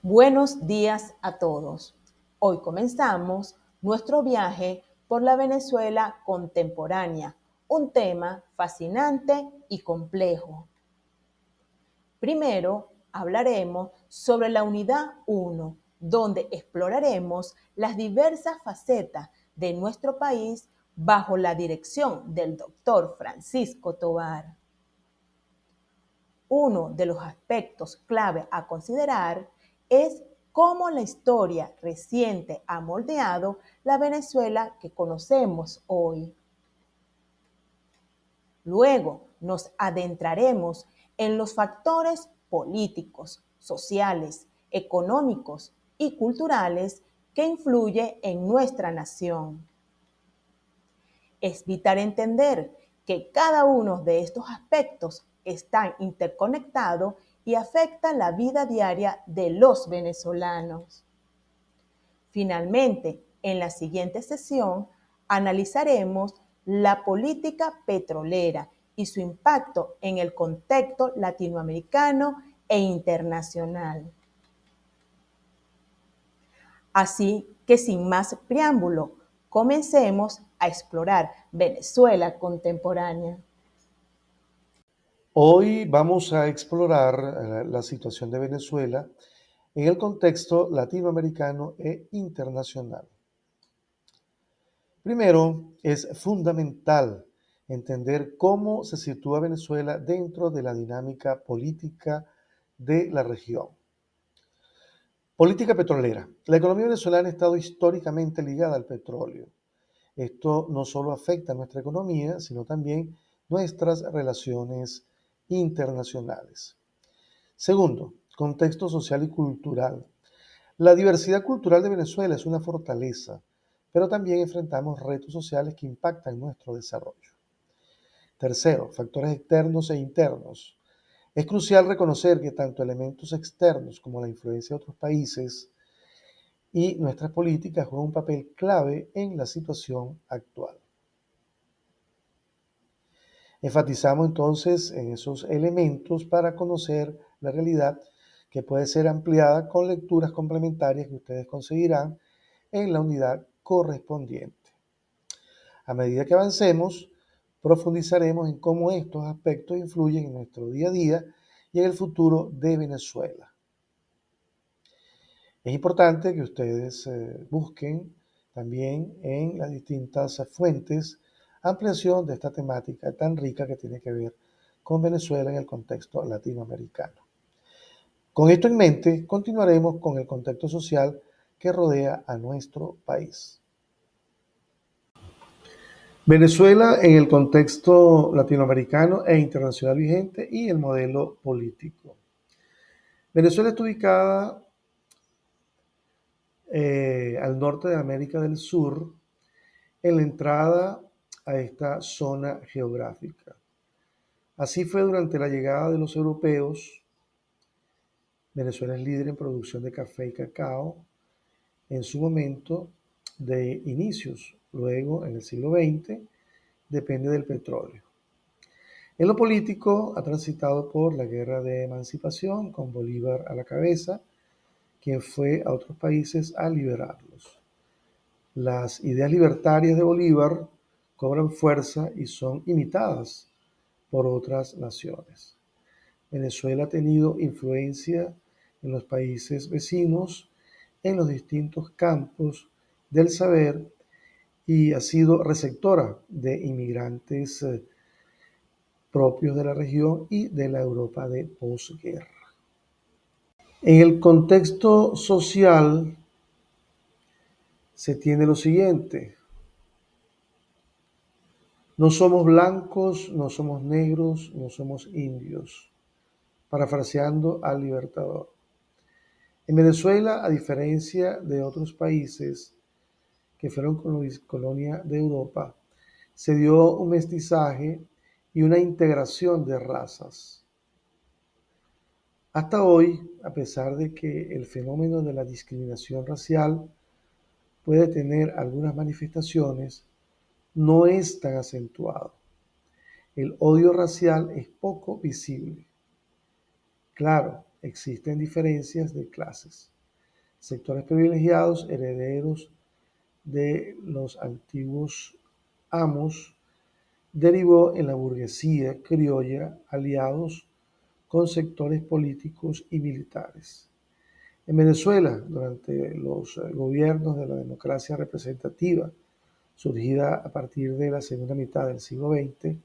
Buenos días a todos. Hoy comenzamos nuestro viaje por la Venezuela contemporánea, un tema fascinante y complejo. Primero hablaremos sobre la unidad 1, donde exploraremos las diversas facetas de nuestro país bajo la dirección del doctor Francisco Tovar. Uno de los aspectos clave a considerar es cómo la historia reciente ha moldeado la Venezuela que conocemos hoy. Luego nos adentraremos en los factores políticos, sociales, económicos y culturales que influyen en nuestra nación. Es vital entender que cada uno de estos aspectos están interconectados y afectan la vida diaria de los venezolanos. Finalmente, en la siguiente sesión, analizaremos la política petrolera y su impacto en el contexto latinoamericano e internacional. Así que sin más preámbulo, comencemos a explorar Venezuela contemporánea. Hoy vamos a explorar la situación de Venezuela en el contexto latinoamericano e internacional. Primero, es fundamental entender cómo se sitúa Venezuela dentro de la dinámica política de la región. Política petrolera. La economía venezolana ha estado históricamente ligada al petróleo. Esto no solo afecta a nuestra economía, sino también nuestras relaciones internacionales. Segundo, contexto social y cultural. La diversidad cultural de Venezuela es una fortaleza, pero también enfrentamos retos sociales que impactan nuestro desarrollo. Tercero, factores externos e internos. Es crucial reconocer que tanto elementos externos como la influencia de otros países y nuestras políticas juegan un papel clave en la situación actual. Enfatizamos entonces en esos elementos para conocer la realidad que puede ser ampliada con lecturas complementarias que ustedes conseguirán en la unidad correspondiente. A medida que avancemos, profundizaremos en cómo estos aspectos influyen en nuestro día a día y en el futuro de Venezuela. Es importante que ustedes busquen también en las distintas fuentes ampliación de esta temática tan rica que tiene que ver con Venezuela en el contexto latinoamericano. Con esto en mente, continuaremos con el contexto social que rodea a nuestro país. Venezuela en el contexto latinoamericano e internacional vigente y el modelo político. Venezuela está ubicada al norte de América del Sur, en la entrada a esta zona geográfica. Así fue durante la llegada de los europeos. Venezuela es líder en producción de café y cacao en su momento de inicios. Luego, en el siglo XX, depende del petróleo. En lo político, ha transitado por la guerra de emancipación, con Bolívar a la cabeza, quien fue a otros países a liberarlos. Las ideas libertarias de Bolívar cobran fuerza y son imitadas por otras naciones. Venezuela ha tenido influencia en los países vecinos en los distintos campos del saber y ha sido receptora de inmigrantes propios de la región y de la Europa de posguerra. En el contexto social se tiene lo siguiente: no somos blancos, no somos negros, no somos indios, parafraseando al Libertador. En Venezuela, a diferencia de otros países que fueron colonia de Europa, se dio un mestizaje y una integración de razas. Hasta hoy, a pesar de que el fenómeno de la discriminación racial puede tener algunas manifestaciones, no es tan acentuado. El odio racial es poco visible. Claro, existen diferencias de clases. Sectores privilegiados, herederos de los antiguos amos, derivó en la burguesía criolla aliados con sectores políticos y militares. En Venezuela, durante los gobiernos de la democracia representativa, surgida a partir de la segunda mitad del siglo XX,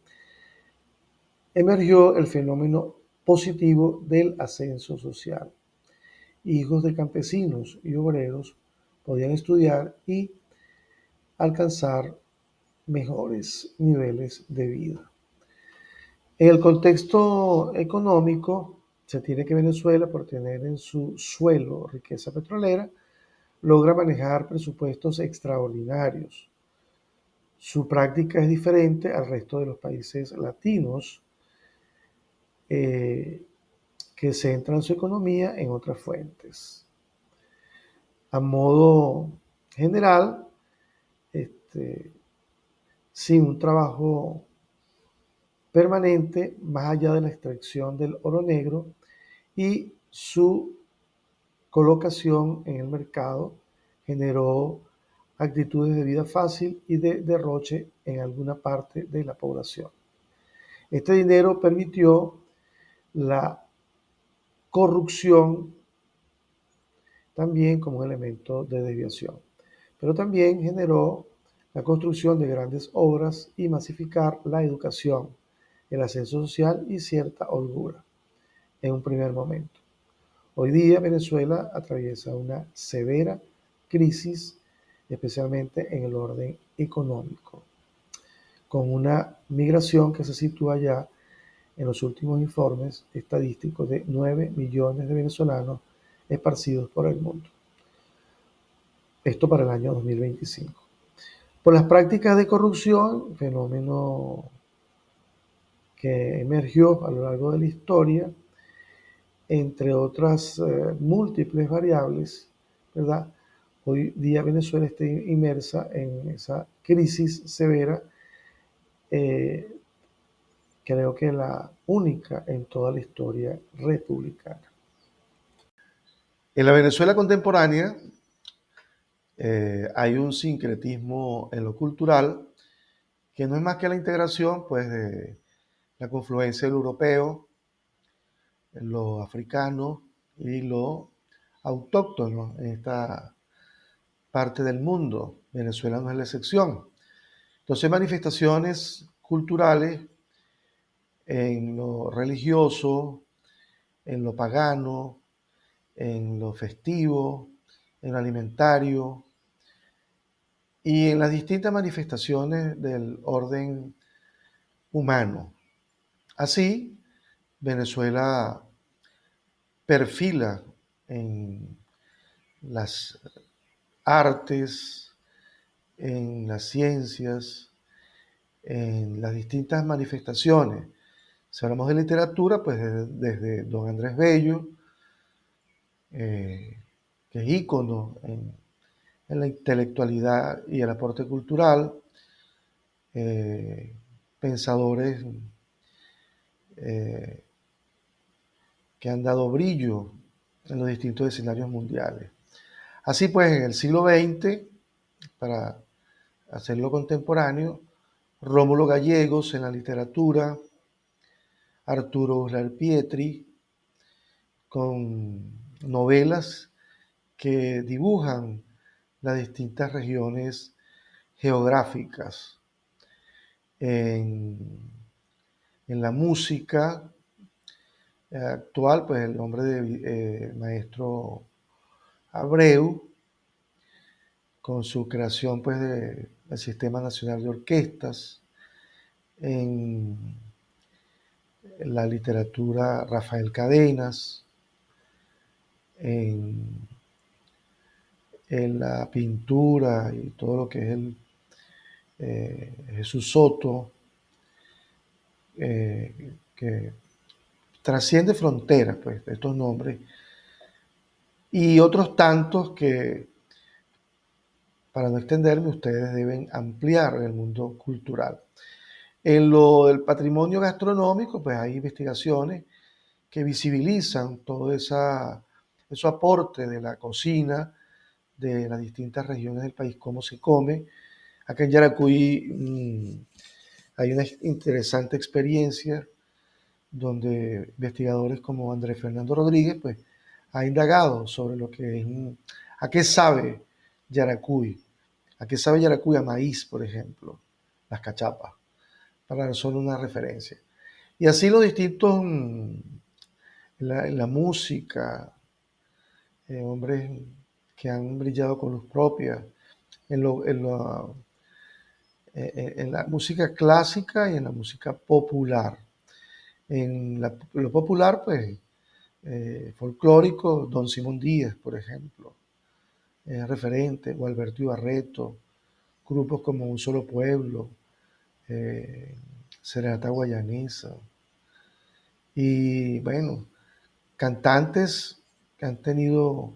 emergió el fenómeno positivo del ascenso social. Hijos de campesinos y obreros podían estudiar y alcanzar mejores niveles de vida. En el contexto económico, se tiene que Venezuela, por tener en su suelo riqueza petrolera, logra manejar presupuestos extraordinarios. Su práctica es diferente al resto de los países latinos que centran su economía en otras fuentes. A modo general, sin un trabajo permanente más allá de la extracción del oro negro y su colocación en el mercado generó actitudes de vida fácil y de derroche en alguna parte de la población. Este dinero permitió la corrupción también como un elemento de desviación, pero también generó la construcción de grandes obras y masificar la educación, el ascenso social y cierta holgura en un primer momento. Hoy día Venezuela atraviesa una severa crisis, especialmente en el orden económico, con una migración que se sitúa ya en los últimos informes estadísticos de 9 millones de venezolanos esparcidos por el mundo. Esto para el año 2025. Por las prácticas de corrupción, fenómeno que emergió a lo largo de la historia, entre otras múltiples variables, ¿verdad? Hoy día Venezuela está inmersa en esa crisis severa, creo que la única en toda la historia republicana. En la Venezuela contemporánea hay un sincretismo en lo cultural que no es más que la integración pues, de la confluencia de lo europeo, lo africano y lo autóctono en esta parte del mundo. Venezuela no es la excepción. Entonces, manifestaciones culturales en lo religioso, en lo pagano, en lo festivo, en lo alimentario y en las distintas manifestaciones del orden humano. Así, Venezuela perfila en las artes, en las ciencias, en las distintas manifestaciones. Si hablamos de literatura, pues desde don Andrés Bello, que es ícono en la intelectualidad y el aporte cultural, pensadores que han dado brillo en los distintos escenarios mundiales. Así pues, en el siglo XX, para hacerlo contemporáneo, Rómulo Gallegos en la literatura, Arturo Uslar Pietri, con novelas que dibujan las distintas regiones geográficas. En la música actual, pues el nombre de maestro Abreu, con su creación pues, del Sistema Nacional de Orquestas. En la literatura, Rafael Cadenas. En la pintura y todo lo que es Jesús Soto, que trasciende fronteras, pues, de estos nombres, y otros tantos que, para no extenderme, ustedes deben ampliar en el mundo cultural. En lo del patrimonio gastronómico, pues hay investigaciones que visibilizan todo ese aporte de la cocina de las distintas regiones del país, cómo se come. Acá en Yaracuy hay una interesante experiencia donde investigadores como Andrés Fernando Rodríguez pues, ha indagado sobre lo que es, a qué sabe Yaracuy, a qué sabe Yaracuy a maíz, por ejemplo, las cachapas, para dar solo una referencia. Y así los distintos, en la música, hombres que han brillado con luz propia, en, lo, en la música clásica y en la música popular. Lo popular, pues, folclórico, Don Simón Díaz, por ejemplo, referente, o Alberto Ibarreto, grupos como Un Solo Pueblo, Serenata Guayanesa, y bueno, cantantes que han tenido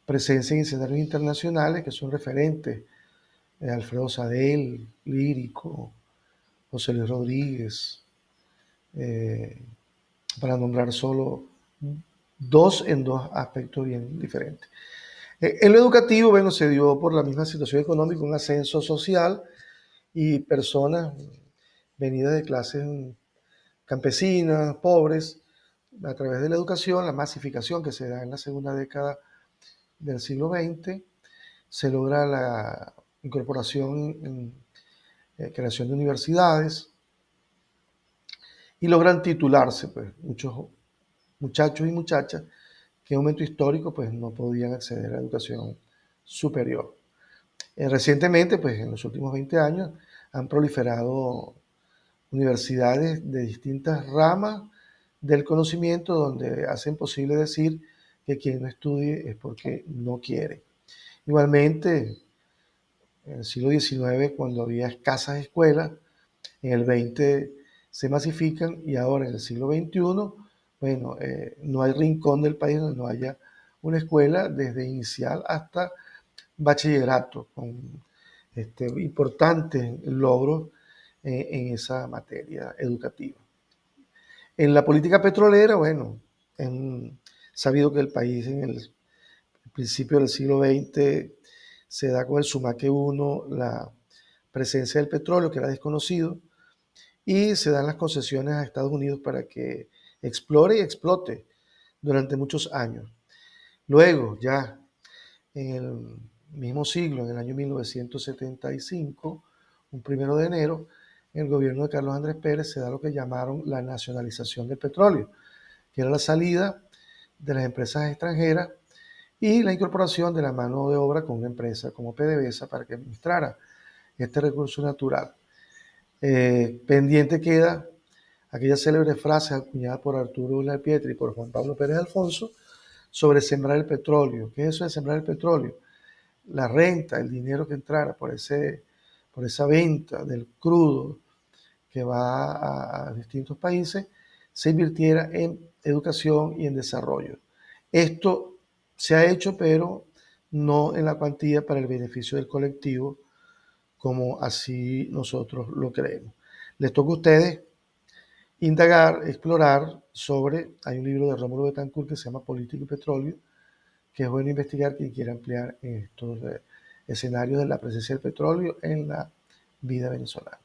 presencia en escenarios internacionales, que son referentes, Alfredo Sadel, lírico, José Luis Rodríguez, para nombrar solo dos en dos aspectos bien diferentes. En lo educativo, bueno, se dio por la misma situación económica un ascenso social y personas venidas de clases campesinas, pobres, a través de la educación, la masificación que se da en la segunda década del siglo XX, se logra la incorporación en creación de universidades y logran titularse, pues, muchos muchachos y muchachas que en un momento histórico pues, no podían acceder a la educación superior. Recientemente, pues en los últimos 20 años, han proliferado universidades de distintas ramas del conocimiento donde hacen posible decir que quien no estudie es porque no quiere. Igualmente, en el siglo XIX, cuando había escasas escuelas, en el XX se masifican y ahora en el siglo XXI, bueno, no hay rincón del país donde no haya una escuela desde inicial hasta bachillerato, con importantes logros en esa materia educativa. En la política petrolera, bueno, sabido que el país en el principio del siglo XX se da con el Sumaque 1 la presencia del petróleo, que era desconocido, y se dan las concesiones a Estados Unidos para que explore y explote durante muchos años. Luego, ya en el mismo siglo, en el año 1975, un 1 de enero, en el gobierno de Carlos Andrés Pérez se da lo que llamaron la nacionalización del petróleo, que era la salida de las empresas extranjeras y la incorporación de la mano de obra con una empresa como PDVSA para que administrara este recurso natural. Pendiente queda aquella célebre frase acuñada por Arturo Pietri y por Juan Pablo Pérez Alfonso sobre sembrar el petróleo. ¿Qué es eso de sembrar el petróleo? La renta, el dinero que entrara por esa venta del crudo que va a distintos países, se invirtiera en educación y en desarrollo. Esto se ha hecho, pero no en la cuantía para el beneficio del colectivo, como así nosotros lo creemos. Les toca a ustedes indagar, explorar sobre, hay un libro de Rómulo Betancourt que se llama Política y Petróleo, que es bueno investigar quien quiera ampliar estos escenarios de la presencia del petróleo en la vida venezolana.